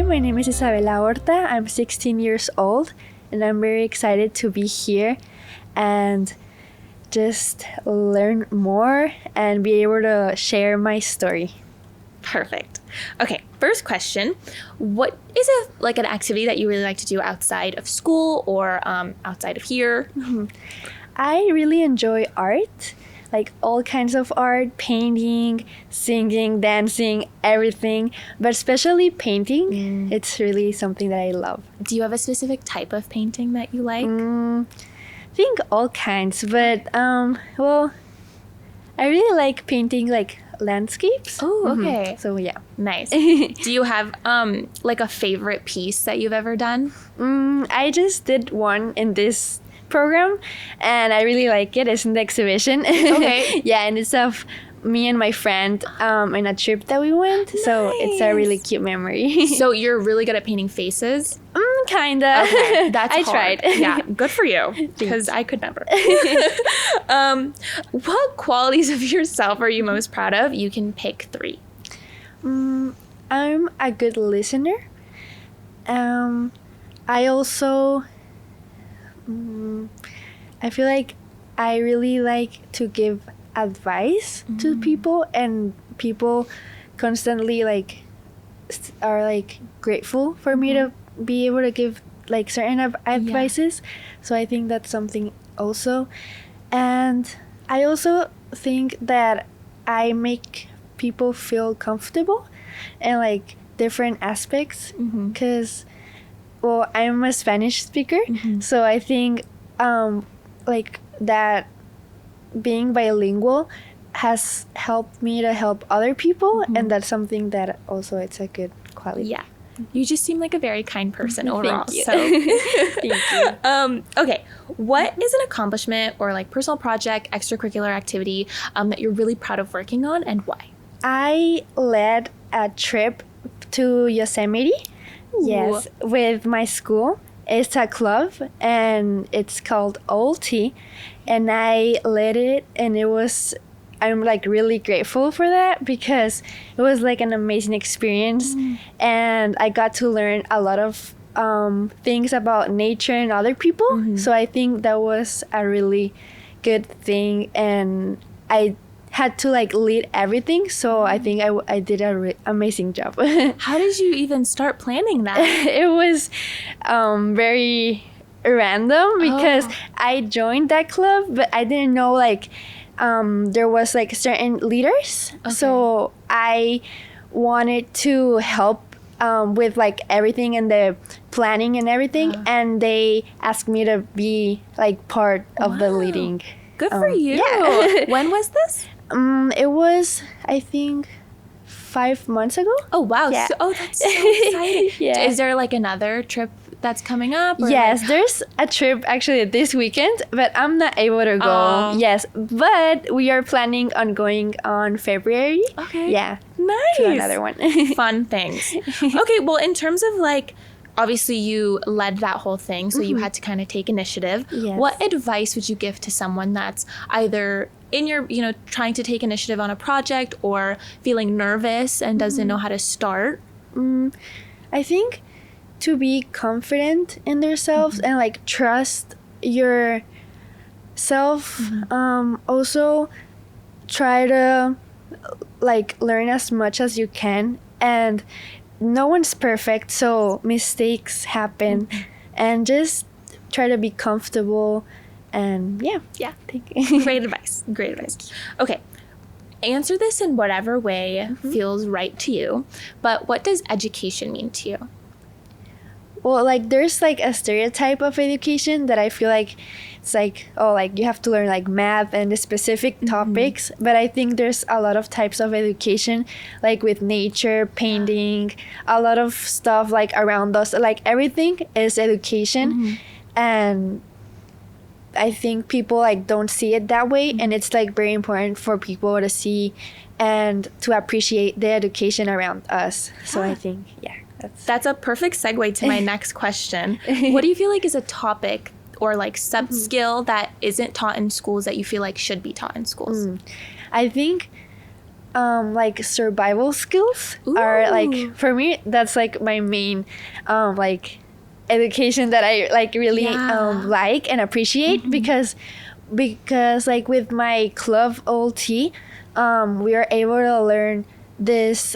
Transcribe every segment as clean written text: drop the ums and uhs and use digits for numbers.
my name is Izabella Orta. I'm 16 years old, and I'm very excited to be here and just learn more and be able to share my story. Perfect. Okay, first question. What is an activity that you really like to do outside of school or outside of here? I really enjoy art, like all kinds of art, painting, singing, dancing, everything, but especially painting. It's really something that I love. Do you have a specific type of painting that you like? I think all kinds, but well, I really like painting like landscapes. Oh, okay. So yeah. Nice. Do you have like a favorite piece that you've ever done? I just did one in this program and I really like it. It's in the exhibition. Okay. Yeah, and it's of me and my friend in a trip that we went. Nice. So it's a really cute memory. So you're really good at painting faces? Kinda. Okay, that's I hard. tried. Yeah, good for you, because I could never. What qualities of yourself are you most proud of? You can pick 3. I'm a good listener. I also I feel like I really like to give advice to people, and people constantly like are like grateful for me to be able to give like certain advices. So I think that's something also. And I also think that I make people feel comfortable and like different aspects, because well, I'm a Spanish speaker, so I think like that being bilingual has helped me to help other people, and that's something that also it's a good quality. Yeah. You just seem like a very kind person overall. Thank you. So. Thank you. Okay. What is an accomplishment or like personal project, extracurricular activity that you're really proud of working on, and why? I led a trip to Yosemite. Ooh. Yes, with my school. It's a club and it's called OLT, and I led it, and I'm like really grateful for that because it was like an amazing experience, and I got to learn a lot of things about nature and other people. So I think that was a really good thing, and I had to like lead everything, so I think I did an amazing job. How did you even start planning that? It was very random because I joined that club, but I didn't know like there was like certain leaders. So I wanted to help with like everything and the planning and everything, and they asked me to be like part of the leading. Good for you. Yeah. When was this? It was, I think, 5 months ago. Oh, wow. Yeah. That's so exciting. Yeah. Is there like another trip that's coming up? Or Yes, there's a trip actually this weekend, but I'm not able to go. Yes, but we are planning on going on February. Okay. Yeah. Nice. To another one. Fun things. Okay, well, in terms of like, obviously you led that whole thing, so you had to kind of take initiative. Yes. What advice would you give to someone that's either in your, trying to take initiative on a project or feeling nervous and doesn't know how to start? I think to be confident in themselves and like trust yourself. Also try to like learn as much as you can, and no one's perfect, so mistakes happen, and just try to be comfortable. And yeah, thank you. Great advice. Okay, answer this in whatever way feels right to you, but what does education mean to you? Well, like there's like a stereotype of education that I feel like it's like, oh, like you have to learn like math and the specific topics, but I think there's a lot of types of education, like with nature, painting, a lot of stuff like around us, like everything is education. And I think people like don't see it that way, and it's like very important for people to see and to appreciate the education around us. So I think, That's a perfect segue to my next question. What do you feel like is a topic or like sub-skill that isn't taught in schools that you feel like should be taught in schools? I think like survival skills are like, Ooh. for me, that's like my main like education that I like really Yeah. like and appreciate, because like with my club OT, we are able to learn this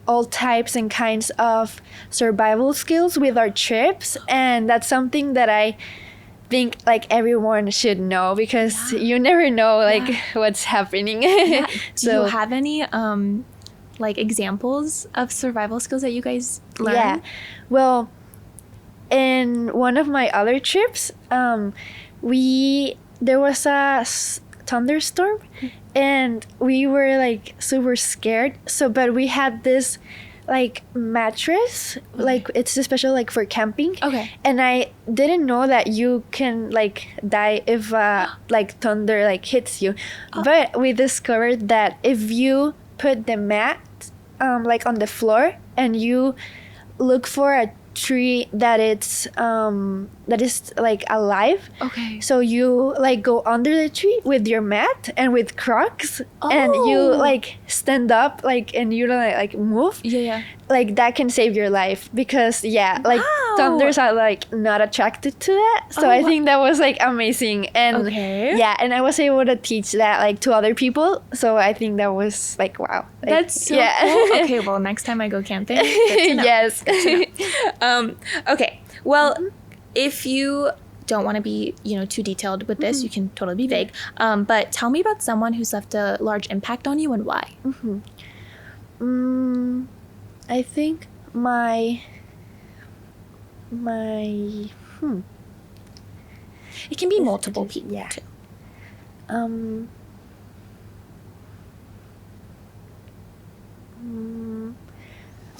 all types and kinds of survival skills with our trips, and that's something that I think like everyone should know, because you never know like what's happening. Yeah. Do So you have any like examples of survival skills that you guys learn? yeah, well, in one of my other trips, there was a thunderstorm, and we were like super scared. So, but we had this like mattress, like it's special like for camping. Okay. And I didn't know that you can like die if like thunder like hits you. But we discovered that if you put the mat like on the floor, and you look for a tree that is like alive, Okay. so you like go under the tree with your mat and with Crocs, and you like stand up like, and you don't like move, Yeah. like that can save your life, because like Wow. thunders are like not attracted to that. So I think that was like amazing. And Okay. yeah, and I was able to teach that like to other people, so I think that was like wow, like, That's so cool. Okay, well, next time I go camping, good to know. yes. Okay. Well, if you don't want to be, too detailed with this, you can totally be vague. But tell me about someone who's left a large impact on you and why. I think my It can be multiple people yeah. too.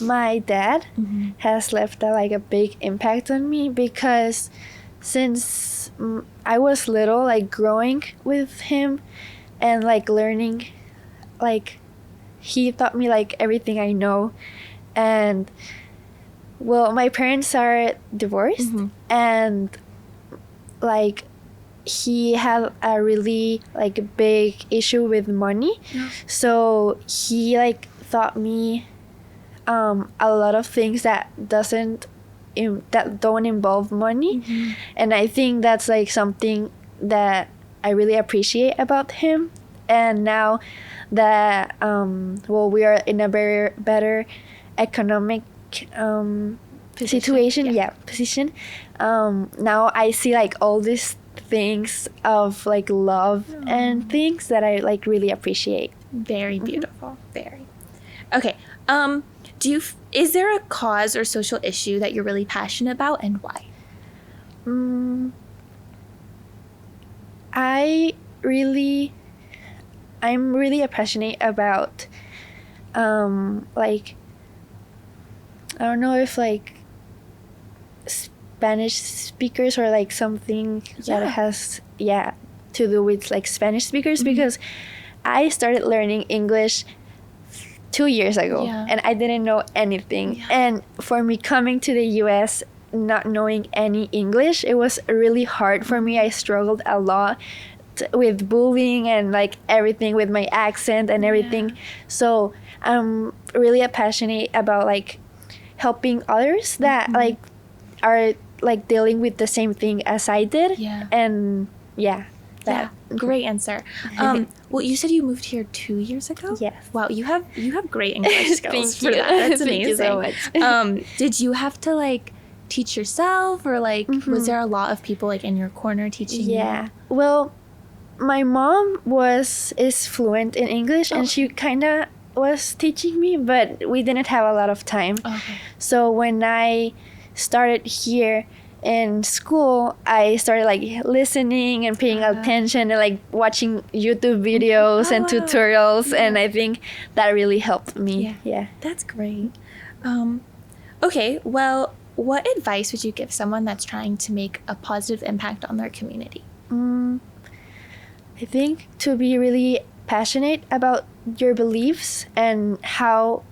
My dad has left a big impact on me, because since I was little, like growing with him and like learning, like he taught me like everything I know. And well, my parents are divorced, and like he had a really like big issue with money. So he like taught me a lot of things that don't involve money. And I think that's like something that I really appreciate about him. And now that we are in a very better economic position. Now I see like all these things of like love and things that I like really appreciate. Very beautiful. Very. Okay. Is there a cause or social issue that you're really passionate about, and why? I'm really passionate about like, I don't know if like Spanish speakers or like something that has to do with like Spanish speakers, because I started learning English 2 years ago and I didn't know anything. And for me coming to the US not knowing any English, it was really hard for me. I struggled a lot with bullying and like everything with my accent and everything. So I'm really passionate about like helping others that like are like dealing with the same thing as I did. And great answer. Well, you said you moved here 2 years ago? Yes. Wow, you have great English skills Thank for you. that. That's Thank amazing. you so much. Did you have to like teach yourself, or like was there a lot of people like in your corner teaching you? Well, my mom is fluent in English and she kind of was teaching me, but we didn't have a lot of time. So when I started here in school, I started like listening and paying attention and like watching YouTube videos and tutorials, and I think that really helped me. That's great. Okay, well, what advice would you give someone that's trying to make a positive impact on their community? I think to be really passionate about your beliefs and how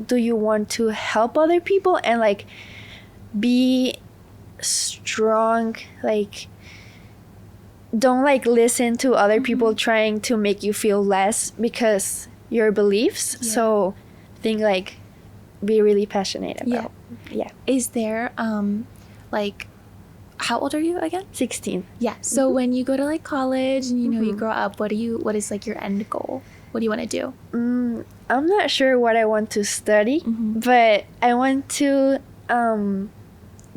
do you want to help other people, and like be strong, like don't like listen to other people trying to make you feel less, because your beliefs. So I think like be really passionate about. Yeah. Is there like, how old are you again? 16. Yeah. So when you go to like college and you know you grow up, what is like your end goal? What do you want to do? I'm not sure what I want to study, but I want to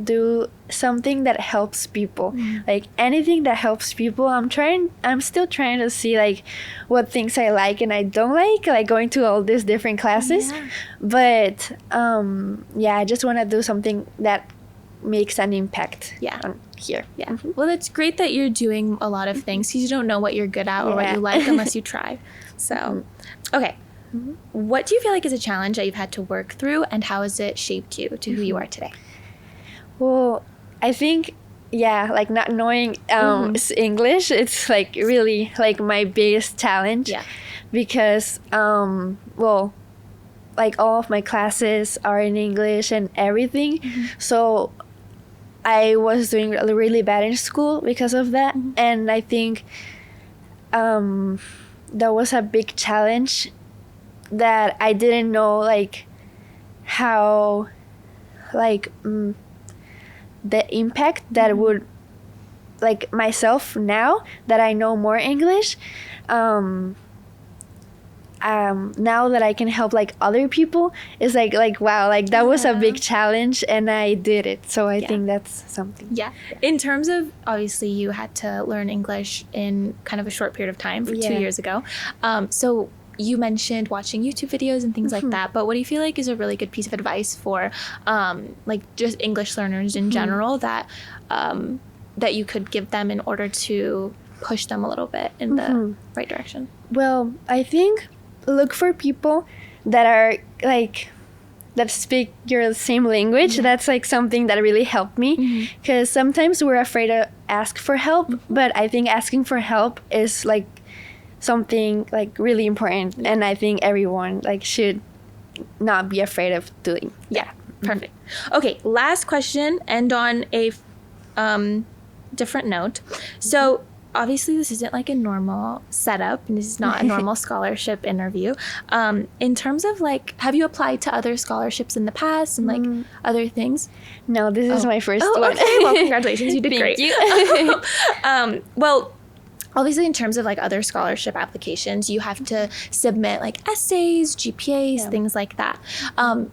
do something that helps people. Like anything that helps people. I'm still trying to see like what things I like and I don't like going to all these different classes. But I just want to do something that makes an impact on here. Well, it's great that you're doing a lot of things because you don't know what you're good at or what you like unless you try. So okay, what do you feel like is a challenge that you've had to work through, and how has it shaped you to who you are today? Well, I think like not knowing English, it's like really like my biggest challenge. Because like all of my classes are in English and everything. So I was doing really bad in school because of that. And I think that was a big challenge that I didn't know like how like the impact that would like myself now that I know more English. Now that I can help like other people, it's like wow, like that was a big challenge and I did it. So I think that's something. In terms of, obviously you had to learn English in kind of a short period of time, 2 years ago. So you mentioned watching YouTube videos and things like that, but what do you feel like is a really good piece of advice for like just English learners in general that that you could give them in order to push them a little bit in the right direction? Well, I think look for people that are like that speak your same language. That's like something that really helped me, because sometimes we're afraid to ask for help, but I think asking for help is like something like really important, and I think everyone like should not be afraid of doing. Perfect. Okay, last question, end on a different note. So obviously this isn't like a normal setup, and this is not a normal scholarship interview. In terms of like, have you applied to other scholarships in the past and like other things? No, this is my first one. Okay. Well, congratulations, you did great. Thank you. Well, obviously in terms of like other scholarship applications, you have to submit like essays, GPAs, things like that.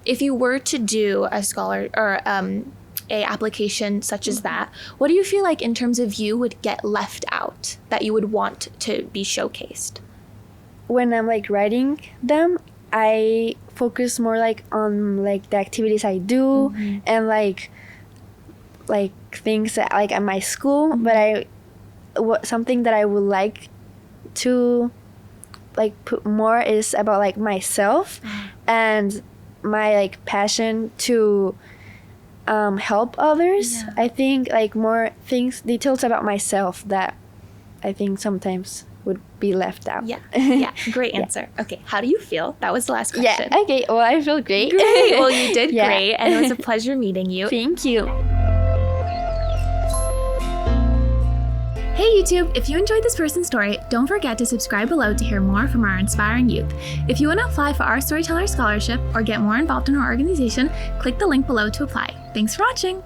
If you were to do a a application such as that, what do you feel like in terms of you would get left out that you would want to be showcased? When I'm like writing them, I focus more like on like the activities I do and like things that, like at my school, but something that I would like to like put more is about like myself and my like passion to help others. I think like more details about myself that I think sometimes would be left out. Great answer. Okay, how do you feel? That was the last question. Okay, well, I feel great. Well, you did great, and it was a pleasure meeting you. Thank you. Hey YouTube, if you enjoyed this person's story, don't forget to subscribe below to hear more from our inspiring youth. If you want to apply for our Storyteller Scholarship or get more involved in our organization, click the link below to apply. Thanks for watching!